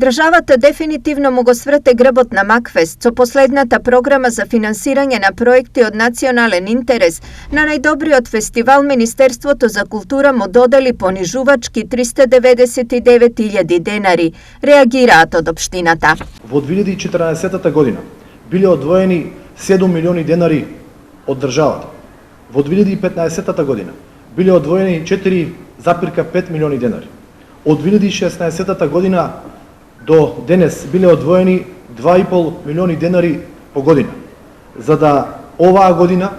Државата дефинитивно му го сврте грбот на Макфест со последната програма за финансирање на проекти од национален интерес. На најдобриот фестивал Министерството за култура му додели понижувачки 399.000 денари, реагираат од општината. Во 2014 година биле одвоени 7 милиони денари од државата. Во 2015 година биле одвоени 4,5 милиони денари. Од 2016 година до денес биле одвоени 2,5 милиони денари по година. За да оваа година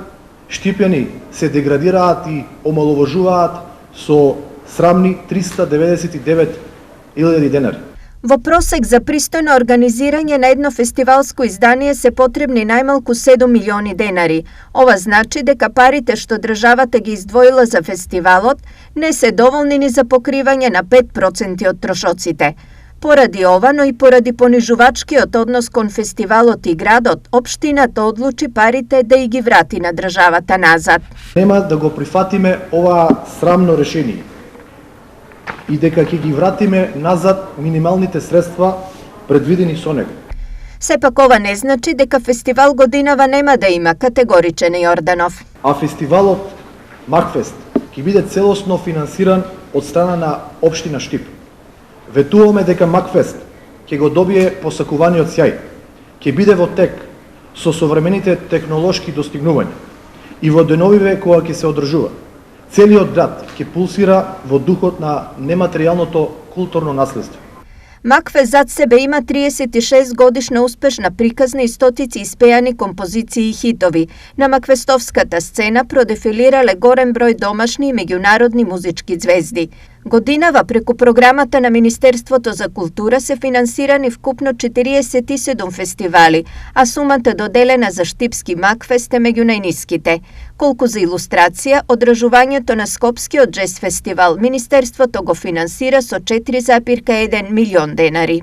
Штипјани се деградираат и омаловажуваат со срамни 399.000 денари. Во просек за пристојно организирање на едно фестивалско издание се потребни најмалку 7 милиони денари. Ова значи дека парите што државата ги издвоила за фестивалот не се доволни ни за покривање на 5% од трошоците. Поради ова, но и поради понижувачкиот однос кон фестивалот и градот, општината одлучи парите да и ги врати на државата назад. Нема да го прифатиме ова срамно решение и дека ќе ги вратиме назад минималните средства предвидени со него. Сепак ова не значи дека фестивал годинава нема да има, категоричен е Јорданов. А фестивалот Макфест ќе биде целосно финансиран од страна на општина Штип. Ветуваме дека Макфест ќе го добие посакуваниот сјај, ќе биде во тек со современите технолошки достигнувања и во деновиве кога ќе се одржува. Целиот град ќе пулсира во духот на нематеријалното културно наследство. Макфест зад себе има 36 годишна успешна приказна и стотици испеани композиции и хитови. На макфестовската сцена продефилирале голем број домашни и меѓународни музички ѕвезди. Годинава преку програмата на Министерството за култура се финансирани вкупно 47 фестивали, а сумата доделена за Штипски Макфест е меѓу најниските. Колку за илустрација, одржувањето на Скопскиот джез фестивал Министерството го финансира со 4,1 милион денари.